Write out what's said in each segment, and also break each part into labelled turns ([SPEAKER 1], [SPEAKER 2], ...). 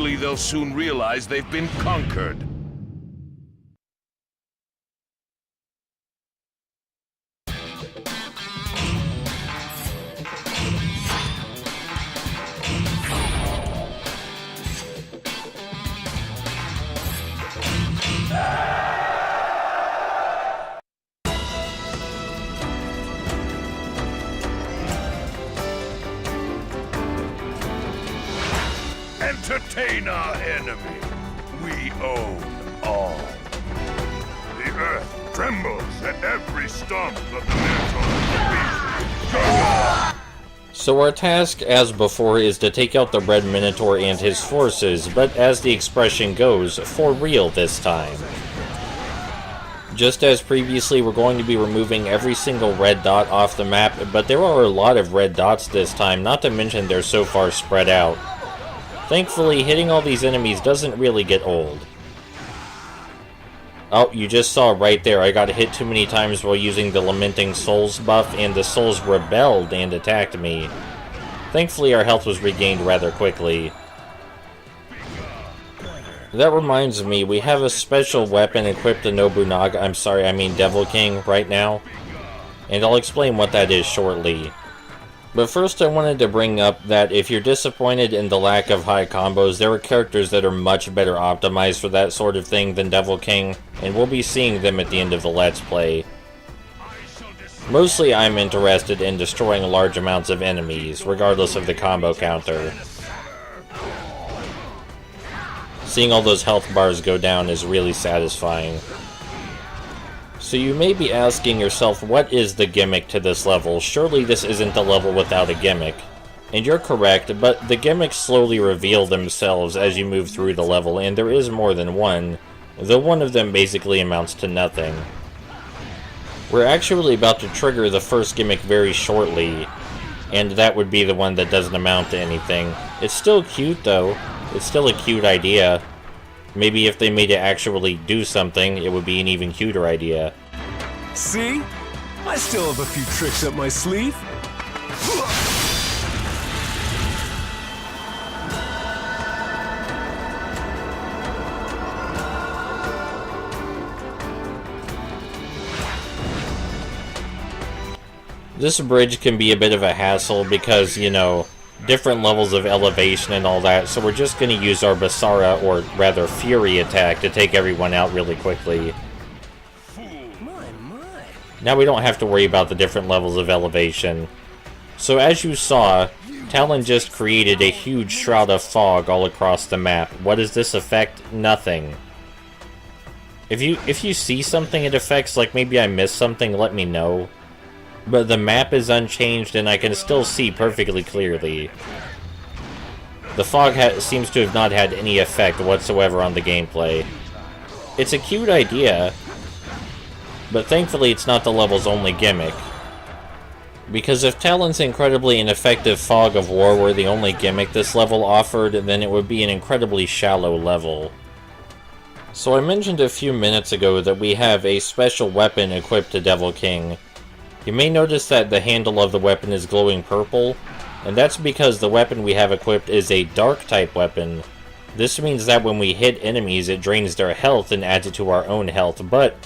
[SPEAKER 1] Hopefully they'll soon realize they've been conquered. Entertain our enemy. We own all. The earth trembles at every stomp of the Minotaur.
[SPEAKER 2] So our task, as before, is to take out the Red Minotaur and his forces, but as the expression goes, for real this time. Just as previously, we're going to be removing every single red dot off the map, but there are a lot of red dots this time, not to mention they're so far spread out. Thankfully, hitting all these enemies doesn't really get old. Oh, you just saw right there, I got hit too many times while using the Lamenting Souls buff, and the souls rebelled and attacked me. Thankfully, our health was regained rather quickly. That reminds me, we have a special weapon equipped to Devil King right now, and I'll explain what that is shortly. But first I wanted to bring up that if you're disappointed in the lack of high combos, there are characters that are much better optimized for that sort of thing than Devil King, and we'll be seeing them at the end of the Let's Play. Mostly I'm interested in destroying large amounts of enemies, regardless of the combo counter. Seeing all those health bars go down is really satisfying. So you may be asking yourself, what is the gimmick to this level? Surely this isn't the level without a gimmick. And you're correct, but the gimmicks slowly reveal themselves as you move through the level, and there is more than one, though one of them basically amounts to nothing. We're actually about to trigger the first gimmick very shortly, and that would be the one that doesn't amount to anything. It's still cute though, it's still a cute idea. Maybe if they made it actually do something, it would be an even cuter idea.
[SPEAKER 3] See? I still have a few tricks up my sleeve.
[SPEAKER 2] This bridge can be a bit of a hassle because, you know, different levels of elevation and all that, so we're just going to use our Basara, or rather Fury attack, to take everyone out really quickly. Now we don't have to worry about the different levels of elevation. So as you saw, Talon just created a huge shroud of fog all across the map. What does this affect? Nothing. If you see something it affects, like maybe I missed something, let me know. But the map is unchanged and I can still see perfectly clearly. The fog seems to have not had any effect whatsoever on the gameplay. It's a cute idea, but thankfully it's not the level's only gimmick. Because if Talon's incredibly ineffective Fog of War were the only gimmick this level offered, then it would be an incredibly shallow level. So I mentioned a few minutes ago that we have a special weapon equipped to Devil King. You may notice that the handle of the weapon is glowing purple, and that's because the weapon we have equipped is a dark-type weapon. This means that when we hit enemies, it drains their health and adds it to our own health, but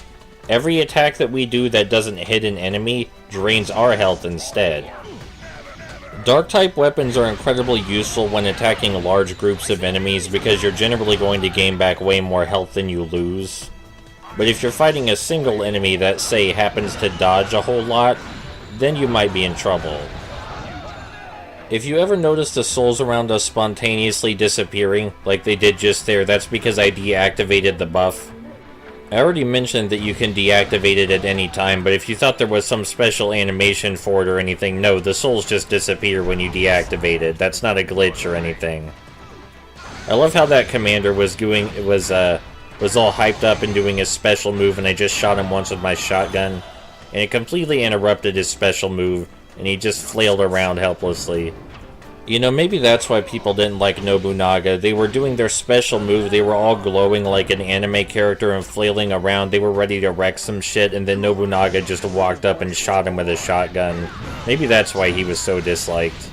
[SPEAKER 2] every attack that we do that doesn't hit an enemy drains our health instead. Dark-type weapons are incredibly useful when attacking large groups of enemies because you're generally going to gain back way more health than you lose. But if you're fighting a single enemy that, say, happens to dodge a whole lot, then you might be in trouble. If you ever notice the souls around us spontaneously disappearing, like they did just there, that's because I deactivated the buff. I already mentioned that you can deactivate it at any time, but if you thought there was some special animation for it or anything, no, the souls just disappear when you deactivate it. That's not a glitch or anything. I love how that commander was all hyped up and doing his special move, and I just shot him once with my shotgun, and it completely interrupted his special move, and he just flailed around helplessly. You know, maybe that's why people didn't like Nobunaga. They were doing their special move, they were all glowing like an anime character and flailing around, they were ready to wreck some shit, and then Nobunaga just walked up and shot him with a shotgun. Maybe that's why he was so disliked.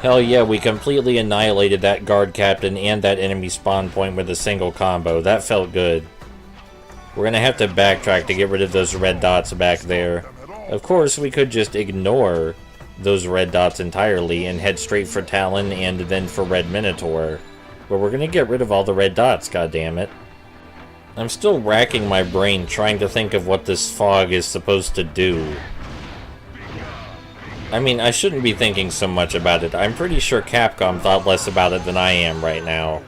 [SPEAKER 2] Hell yeah, we completely annihilated that guard captain and that enemy spawn point with a single combo. That felt good. We're gonna have to backtrack to get rid of those red dots back there. Of course, we could just ignore those red dots entirely and head straight for Talon and then for Red Minotaur. But we're gonna get rid of all the red dots, goddammit. I'm still racking my brain trying to think of what this fog is supposed to do. I mean, I shouldn't be thinking so much about it. I'm pretty sure Capcom thought less about it than I am right now.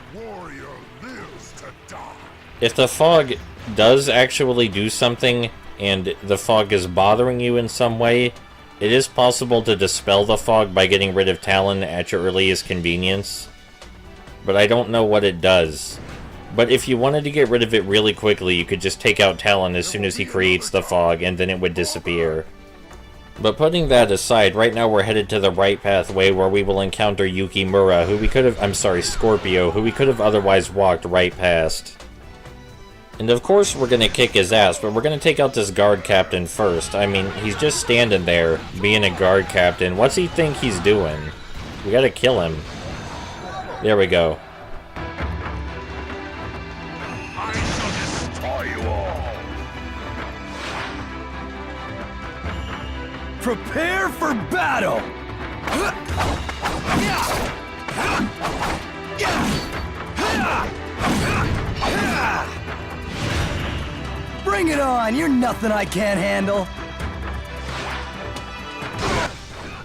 [SPEAKER 2] If the fog does actually do something, and the fog is bothering you in some way, it is possible to dispel the fog by getting rid of Talon at your earliest convenience. But I don't know what it does. But if you wanted to get rid of it really quickly, you could just take out Talon as soon as he creates the fog, and then it would disappear. But putting that aside, right now we're headed to the right pathway where we will encounter Yukimura, Scorpio, who we could have otherwise walked right past. And of course we're gonna kick his ass, but we're gonna take out this guard captain first. I mean, he's just standing there, being a guard captain. What's he think he's doing? We gotta kill him. There we go.
[SPEAKER 1] I shall destroy you all.
[SPEAKER 3] Prepare for battle! Bring it on! You're nothing I can't handle!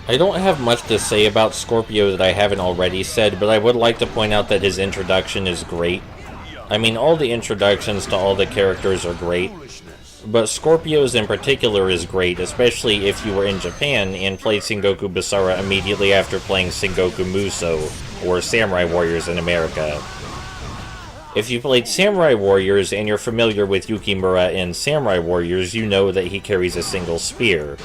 [SPEAKER 2] I don't have much to say about Scorpio that I haven't already said, but I would like to point out that his introduction is great. I mean, all the introductions to all the characters are great, but Scorpio's in particular is great, especially if you were in Japan and played Sengoku Basara immediately after playing Sengoku Musou, or Samurai Warriors in America. If you played Samurai Warriors and you're familiar with Yukimura in Samurai Warriors, you know that he carries a single spear.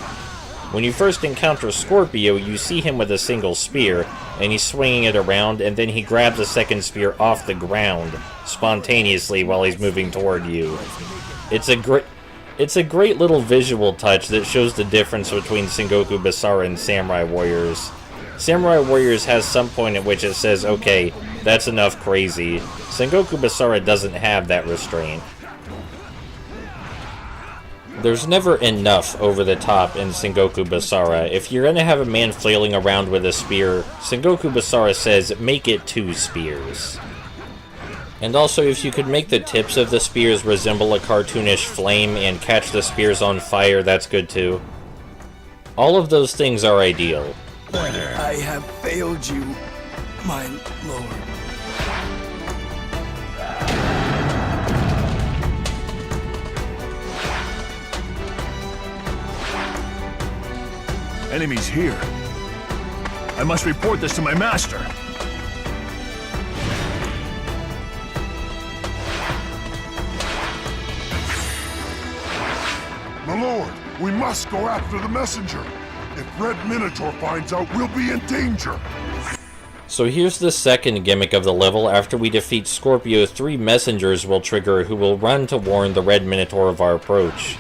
[SPEAKER 2] When you first encounter Scorpio, you see him with a single spear, and he's swinging it around, and then he grabs a second spear off the ground, spontaneously while he's moving toward you. It's a great little visual touch that shows the difference between Sengoku Basara and Samurai Warriors. Samurai Warriors has some point at which it says, okay, that's enough crazy. Sengoku Basara doesn't have that restraint. There's never enough over the top in Sengoku Basara. If you're gonna have a man flailing around with a spear, Sengoku Basara says, make it 2 spears. And also, if you could make the tips of the spears resemble a cartoonish flame and catch the spears on fire, that's good too. All of those things are ideal.
[SPEAKER 3] I have failed you, my lord.
[SPEAKER 1] Enemies here. I must report this to my master.
[SPEAKER 4] My lord, we must go after the messenger. If Red Minotaur finds out, we'll be in danger.
[SPEAKER 2] So here's the second gimmick of the level. After we defeat Scorpio, 3 messengers will trigger who will run to warn the Red Minotaur of our approach.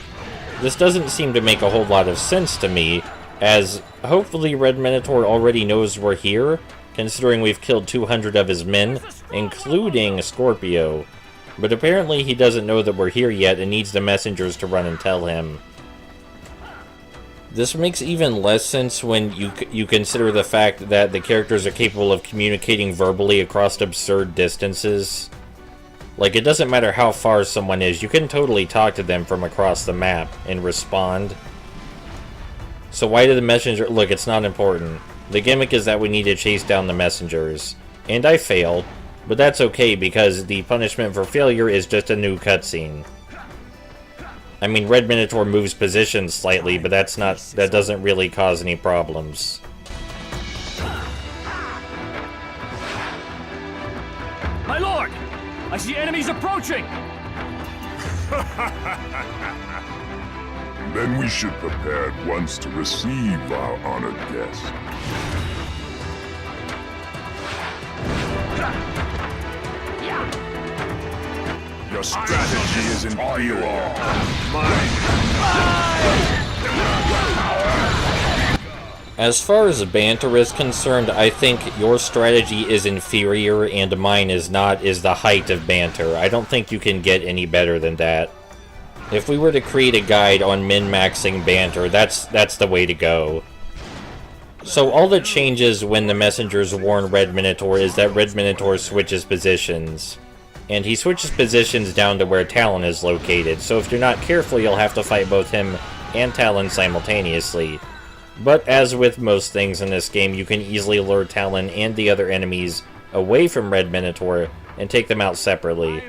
[SPEAKER 2] This doesn't seem to make a whole lot of sense to me, as hopefully Red Minotaur already knows we're here, considering we've killed 200 of his men, including Scorpio. But apparently he doesn't know that we're here yet and needs the messengers to run and tell him. This makes even less sense when you consider the fact that the characters are capable of communicating verbally across absurd distances. Like, it doesn't matter how far someone is, you can totally talk to them from across the map and respond. So why did the messenger... Look, it's not important. The gimmick is that we need to chase down the messengers. And I failed, but that's okay because the punishment for failure is just a new cutscene. I mean, Red Minotaur moves position slightly, but that doesn't really cause any problems.
[SPEAKER 5] My lord! I see enemies approaching!
[SPEAKER 4] Then we should prepare at once to receive our honored guest. Your strategy is inferior.
[SPEAKER 2] I As far as banter is concerned, I think your strategy is inferior and mine is not, is the height of banter. I don't think you can get any better than that. If we were to create a guide on min-maxing banter, that's the way to go. So all that changes when the messengers warn Red Minotaur is that Red Minotaur switches positions. And he switches positions down to where Talon is located, so if you're not careful you'll have to fight both him and Talon simultaneously. But as with most things in this game, you can easily lure Talon and the other enemies away from Red Minotaur and take them out separately.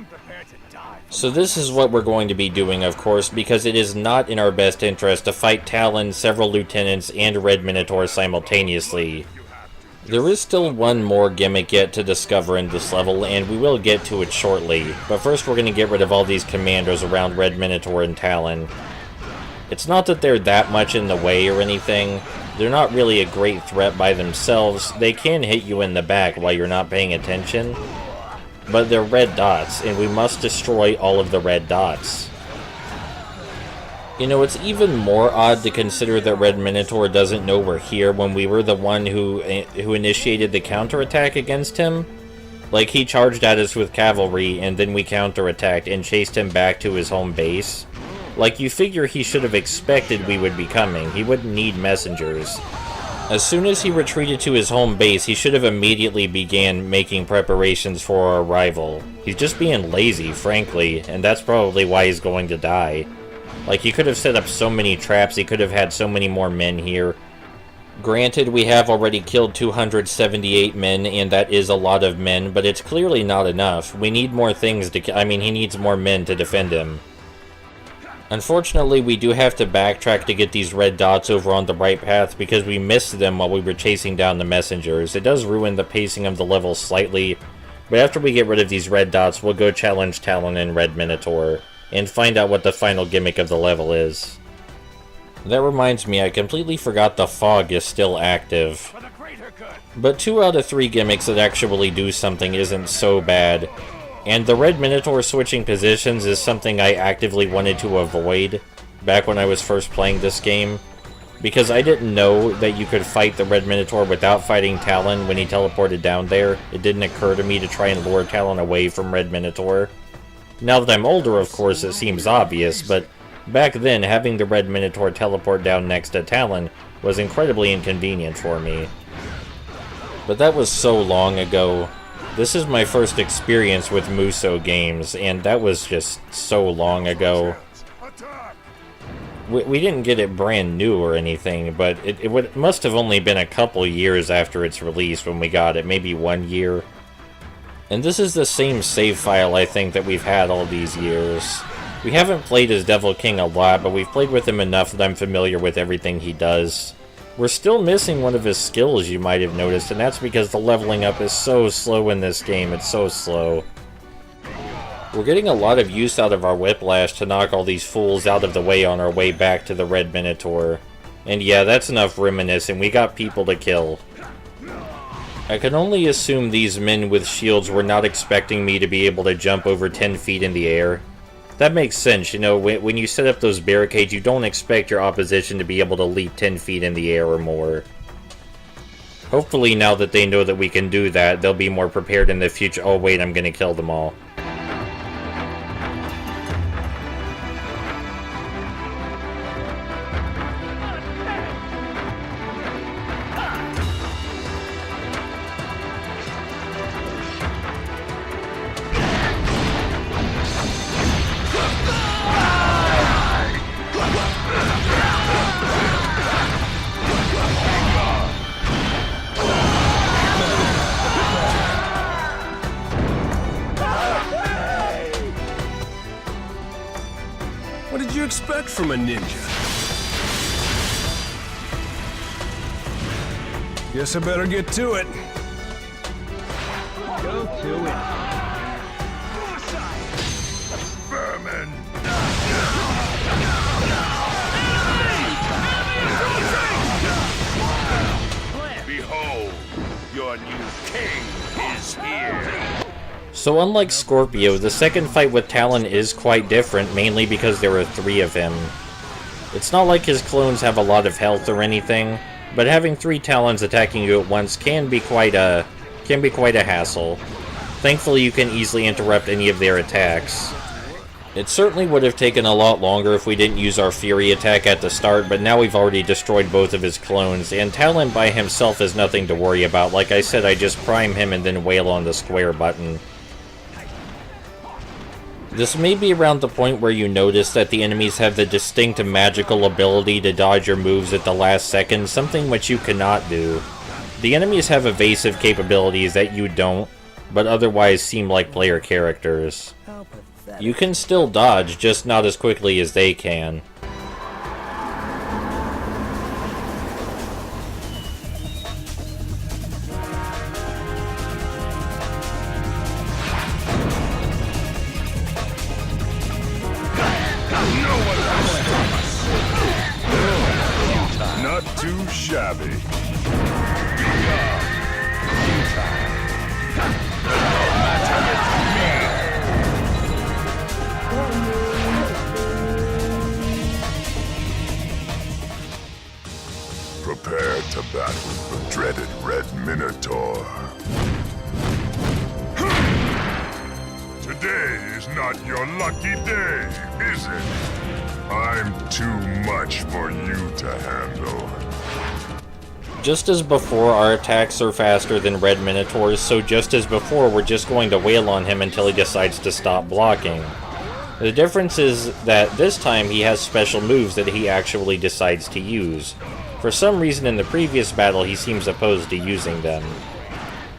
[SPEAKER 2] So this is what we're going to be doing, of course, because it is not in our best interest to fight Talon, several lieutenants, and Red Minotaur simultaneously. There is still one more gimmick yet to discover in this level, and we will get to it shortly. But first we're going to get rid of all these commandos around Red Minotaur and Talon. It's not that they're that much in the way or anything. They're not really a great threat by themselves. They can hit you in the back while you're not paying attention. But they're red dots, and we must destroy all of the red dots. You know, it's even more odd to consider that Red Minotaur doesn't know we're here when we were the one who initiated the counterattack against him. Like, he charged at us with cavalry, and then we counterattacked and chased him back to his home base. Like, you figure he should have expected we would be coming. He wouldn't need messengers. As soon as he retreated to his home base, he should have immediately began making preparations for our arrival. He's just being lazy, frankly, and that's probably why he's going to die. Like, he could have set up so many traps, he could have had so many more men here. Granted, we have already killed 278 men, and that is a lot of men, but it's clearly not enough. We need more things to... I mean, he needs more men to defend him. Unfortunately, we do have to backtrack to get these red dots over on the right path because we missed them while we were chasing down the messengers. It does ruin the pacing of the level slightly, but after we get rid of these red dots, we'll go challenge Talon and Red Minotaur and find out what the final gimmick of the level is. That reminds me, I completely forgot the fog is still active. But 2 out of 3 gimmicks that actually do something isn't so bad. And the Red Minotaur switching positions is something I actively wanted to avoid back when I was first playing this game, because I didn't know that you could fight the Red Minotaur without fighting Talon when he teleported down there. It didn't occur to me to try and lure Talon away from Red Minotaur. Now that I'm older, of course, it seems obvious, but back then, having the Red Minotaur teleport down next to Talon was incredibly inconvenient for me. But that was so long ago. This is my first experience with Muso games, and that was just so long ago. We didn't get it brand new or anything, but it must have only been a couple years after its release when we got it, maybe 1 year. And this is the same save file, I think, that we've had all these years. We haven't played as Devil King a lot, but we've played with him enough that I'm familiar with everything he does. We're still missing one of his skills, you might have noticed, and that's because the leveling up is so slow in this game. It's so slow. We're getting a lot of use out of our Whiplash to knock all these fools out of the way on our way back to the Red Minotaur. And yeah, that's enough reminiscing. We got people to kill. I can only assume these men with shields were not expecting me to be able to jump over 10 feet in the air. That makes sense, you know, when you set up those barricades, you don't expect your opposition to be able to leap 10 feet in the air or more. Hopefully now that they know that we can do that, they'll be more prepared in the future. Oh wait, I'm gonna kill them all.
[SPEAKER 3] What did you expect from a ninja? Guess I better get to it.
[SPEAKER 5] Go to it.
[SPEAKER 1] Vermin! Behold, your new king is here.
[SPEAKER 2] So unlike Scorpio, the second fight with Talon is quite different, mainly because there are 3 of him. It's not like his clones have a lot of health or anything. but having 3 Talons attacking you at once can be quite a hassle. Thankfully, you can easily interrupt any of their attacks. It certainly would have taken a lot longer if we didn't use our Fury attack at the start, but now we've already destroyed both of his clones, and Talon by himself is nothing to worry about. Like I said, I just prime him and then wail on the square button. This may be around the point where you notice that the enemies have the distinct magical ability to dodge your moves at the last second, something which you cannot do. The enemies have evasive capabilities that you don't, but otherwise seem like player characters. You can still dodge, just not as quickly as they can.
[SPEAKER 1] Not too shabby.
[SPEAKER 4] Prepare to battle the dreaded Red Minotaur. Today is not your lucky day, is it? I'm too much for you to handle.
[SPEAKER 2] Just as before, our attacks are faster than Red Minotaurs, so just as before, we're just going to wail on him until he decides to stop blocking. The difference is that this time he has special moves that he actually decides to use. For some reason in the previous battle he seems opposed to using them.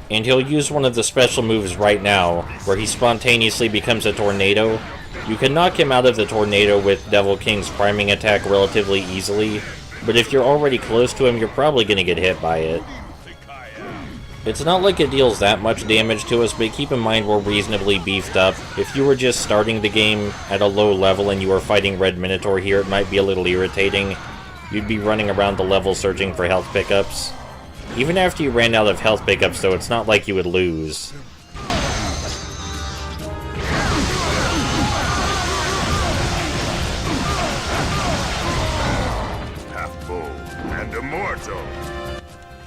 [SPEAKER 2] And he'll use one of the special moves right now, where he spontaneously becomes a tornado. You can knock him out of the tornado with Devil King's priming attack relatively easily, but if you're already close to him, you're probably going to get hit by it. It's not like it deals that much damage to us, but keep in mind we're reasonably beefed up. If you were just starting the game at a low level and you were fighting Red Minotaur here, it might be a little irritating. You'd be running around the level searching for health pickups. Even after you ran out of health pickups, though, it's not like you would lose.
[SPEAKER 1] Half bull and immortal.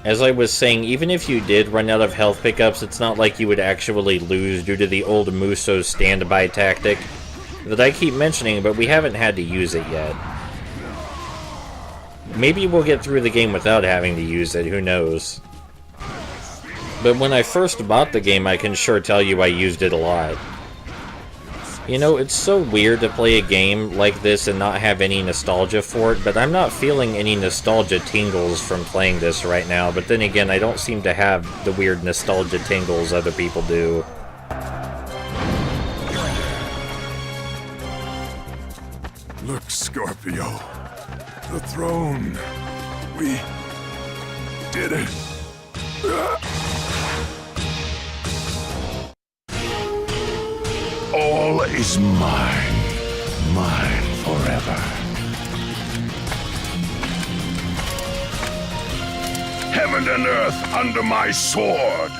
[SPEAKER 2] As I was saying, even if you did run out of health pickups, it's not like you would actually lose due to the old Muso standby tactic that I keep mentioning, but we haven't had to use it yet. Maybe we'll get through the game without having to use it, who knows. But when I first bought the game, I can sure tell you I used it a lot. You know, it's so weird to play a game like this and not have any nostalgia for it, but I'm not feeling any nostalgia tingles from playing this right now, but then again, I don't seem to have the weird nostalgia tingles other people do.
[SPEAKER 4] Look, Scorpio. The throne. We did it. All is mine. Mine forever.
[SPEAKER 1] Heaven and earth under my sword.